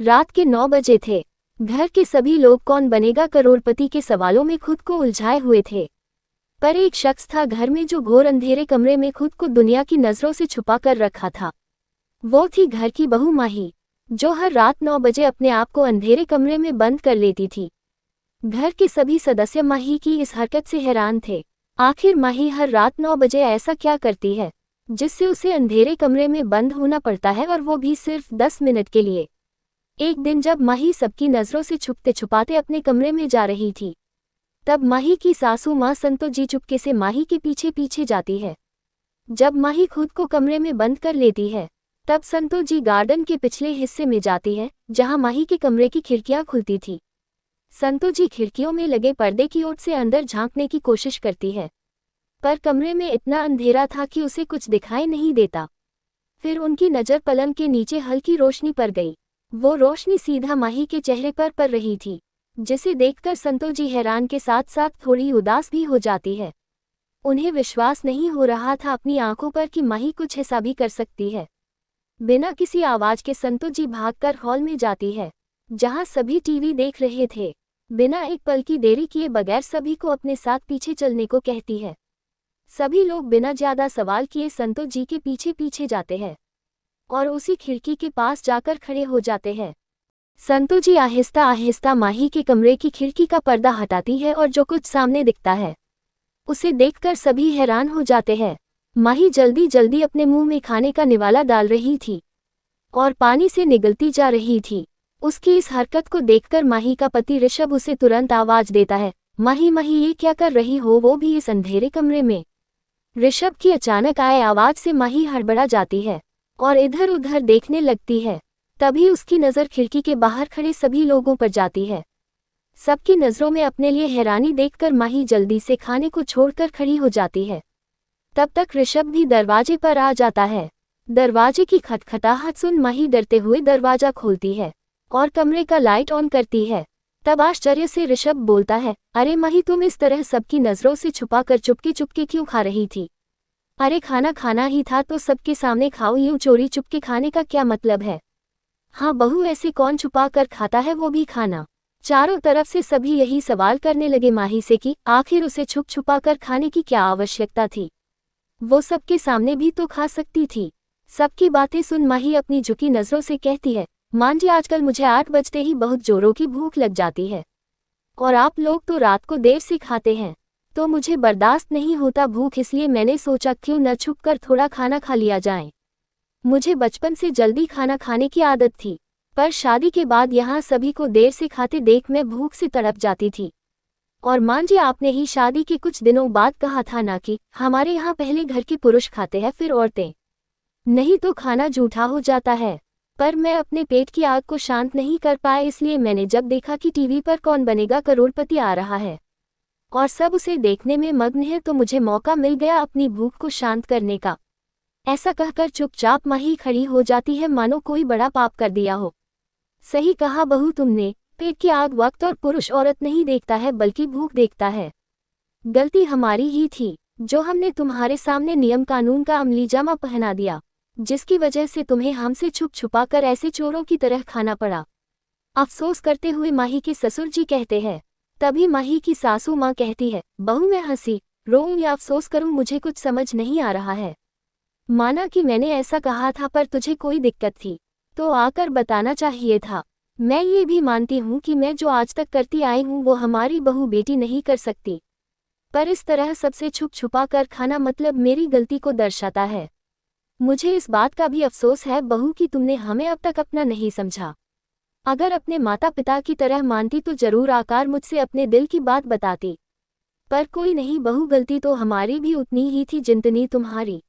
रात के 9 बजे थे। घर के सभी लोग कौन बनेगा करोड़पति के सवालों में खुद को उलझाए हुए थे। पर एक शख्स था घर में जो घोर अंधेरे कमरे में खुद को दुनिया की नजरों से छुपा कर रखा था। वो थी घर की बहू माही, जो हर रात 9 बजे अपने आप को अंधेरे कमरे में बंद कर लेती थी। घर के सभी सदस्य माही की इस हरकत से हैरान थे। आखिर माही हर रात 9 बजे ऐसा क्या करती है जिससे उसे अंधेरे कमरे में बंद होना पड़ता है, और वो भी सिर्फ 10 मिनट के लिए। एक दिन जब माही सबकी नजरों से छुपते छुपाते अपने कमरे में जा रही थी, तब माही की सासू माँ संतो जी चुपके से माही के पीछे पीछे जाती है। जब माही खुद को कमरे में बंद कर लेती है, तब संतो जी गार्डन के पिछले हिस्से में जाती है जहां माही के कमरे की खिड़कियां खुलती थी। संतो जी खिड़कियों में लगे पर्दे की ओर से अंदर झांकने की कोशिश करती है, पर कमरे में इतना अंधेरा था कि उसे कुछ दिखाई नहीं देता। फिर उनकी नज़र पलंग के नीचे हल्की रोशनी पर गई। वो रोशनी सीधा माही के चेहरे पर पड़ रही थी, जिसे देखकर संतो जी हैरान के साथ साथ थोड़ी उदास भी हो जाती है। उन्हें विश्वास नहीं हो रहा था अपनी आंखों पर कि माही कुछ ऐसा भी कर सकती है। बिना किसी आवाज के संतो जी भागकर हॉल में जाती है, जहां सभी टीवी देख रहे थे। बिना एक पल की देरी किए बगैर सभी को अपने साथ पीछे चलने को कहती है। सभी लोग बिना ज्यादा सवाल किए संतो जी के पीछे पीछे जाते हैं और उसी खिड़की के पास जाकर खड़े हो जाते हैं। संतो जी आहिस्ता आहिस्ता माही के कमरे की खिड़की का पर्दा हटाती है और जो कुछ सामने दिखता है उसे देखकर सभी हैरान हो जाते हैं। माही जल्दी जल्दी अपने मुंह में खाने का निवाला डाल रही थी और पानी से निगलती जा रही थी। उसकी इस हरकत को देखकर माही का पति ऋषभ उसे तुरंत आवाज देता है, माही माही ये क्या कर रही हो, वो भी इस अंधेरे कमरे में। ऋषभ की अचानक आए आवाज से माही हड़बड़ा जाती है और इधर उधर देखने लगती है। तभी उसकी नज़र खिड़की के बाहर खड़े सभी लोगों पर जाती है। सबकी नज़रों में अपने लिए हैरानी देखकर माही जल्दी से खाने को छोड़कर खड़ी हो जाती है। तब तक ऋषभ भी दरवाजे पर आ जाता है। दरवाजे की खटखटाहट सुन माही डरते हुए दरवाजा खोलती है और कमरे का लाइट ऑन करती है। तब आश्चर्य से ऋषभ बोलता है, अरे माही तुम इस तरह सबकी नज़रों से छुपाकर चुपके चुपके क्यों खा रही थी? अरे खाना खाना ही था तो सबके सामने खाओ, यूं चोरी चुपके खाने का क्या मतलब है? हाँ बहू, ऐसे कौन छुपा कर खाता है, वो भी खाना? चारों तरफ से सभी यही सवाल करने लगे माही से कि आखिर उसे छुप छुपा कर खाने की क्या आवश्यकता थी? वो सबके सामने भी तो खा सकती थी। सबकी बातें सुन माही अपनी झुकी नज़रों से कहती है, मान जी आजकल मुझे 8 बजते ही बहुत जोरों की भूख लग जाती है और आप लोग तो रात को देर से खाते हैं, तो मुझे बर्दाश्त नहीं होता भूख, इसलिए मैंने सोचा क्यों न छुपकर थोड़ा खाना खा लिया जाए। मुझे बचपन से जल्दी खाना खाने की आदत थी, पर शादी के बाद यहाँ सभी को देर से खाते देख मैं भूख से तड़प जाती थी। और मान जी आपने ही शादी के कुछ दिनों बाद कहा था ना कि हमारे यहाँ पहले घर के पुरुष खाते हैं फिर औरतें, नहीं तो खाना जूठा हो जाता है। पर मैं अपने पेट की आग को शांत नहीं कर पाया, इसलिए मैंने जब देखा कि टीवी पर कौन बनेगा करोड़पति आ रहा है और सब उसे देखने में मग्न है, तो मुझे मौका मिल गया अपनी भूख को शांत करने का। ऐसा कहकर चुपचाप माही खड़ी हो जाती है, मानो कोई बड़ा पाप कर दिया हो। सही कहा बहू तुमने, पेट की आग वक्त और पुरुष औरत नहीं देखता है बल्कि भूख देखता है। गलती हमारी ही थी जो हमने तुम्हारे सामने नियम कानून का अमलीजामा पहना दिया, जिसकी वजह से तुम्हें हमसे छुप छुपा कर ऐसे चोरों की तरह खाना पड़ा। अफसोस करते हुए माही के ससुर जी कहते हैं। तभी माही की सासू माँ कहती है, बहू मैं हंसी रोऊं या अफसोस करूं, मुझे कुछ समझ नहीं आ रहा है। माना कि मैंने ऐसा कहा था, पर तुझे कोई दिक्कत थी तो आकर बताना चाहिए था। मैं ये भी मानती हूँ कि मैं जो आज तक करती आई हूँ वो हमारी बहू बेटी नहीं कर सकती, पर इस तरह सबसे छुप छुपा कर खाना मतलब मेरी गलती को दर्शाता है। मुझे इस बात का भी अफसोस है बहू कि तुमने हमें अब तक अपना नहीं समझा। अगर अपने माता पिता की तरह मानती तो जरूर आकर मुझसे अपने दिल की बात बताती, पर कोई नहीं बहू, गलती तो हमारी भी उतनी ही थी जितनी तुम्हारी।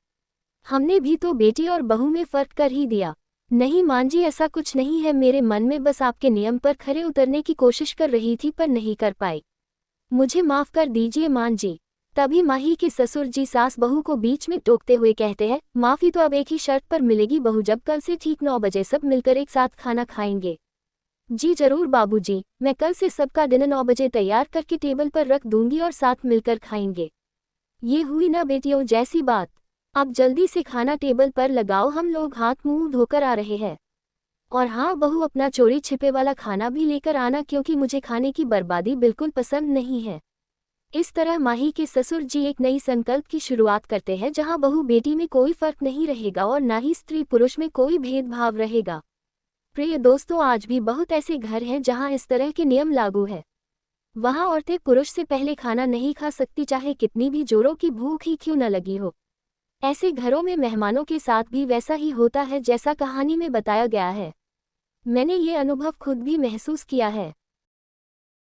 हमने भी तो बेटी और बहू में फर्क कर ही दिया। नहीं मान जी, ऐसा कुछ नहीं है, मेरे मन में बस आपके नियम पर खरे उतरने की कोशिश कर रही थी पर नहीं कर पाई। मुझे माफ कर दीजिए मान जी। तभी माही के ससुर जी सास बहू को बीच में टोकते हुए कहते हैं, माफी तो अब एक ही शर्त पर मिलेगी बहू, जब कल से ठीक 9 बजे सब मिलकर एक साथ खाना खाएंगे। जी जरूर बाबूजी, मैं कल से सबका डिनर 9 बजे तैयार करके टेबल पर रख दूंगी और साथ मिलकर खाएंगे। ये हुई ना बेटियों जैसी बात। अब जल्दी से खाना टेबल पर लगाओ, हम लोग हाथ मुंह धोकर आ रहे हैं। और हाँ, बहू अपना चोरी छिपे वाला खाना भी लेकर आना, क्योंकि मुझे खाने की बर्बादी बिल्कुल पसंद नहीं है। इस तरह माही के ससुर जी एक नई संकल्प की शुरुआत करते हैं, जहां बहू बेटी में कोई फर्क नहीं रहेगा और ना ही स्त्री पुरुष में कोई भेदभाव रहेगा। प्रिय दोस्तों, आज भी बहुत ऐसे घर हैं जहां इस तरह के नियम लागू है। वहां औरतें पुरुष से पहले खाना नहीं खा सकती, चाहे कितनी भी जोरों की भूख ही क्यों न लगी हो। ऐसे घरों में मेहमानों के साथ भी वैसा ही होता है जैसा कहानी में बताया गया है। मैंने ये अनुभव खुद भी महसूस किया है।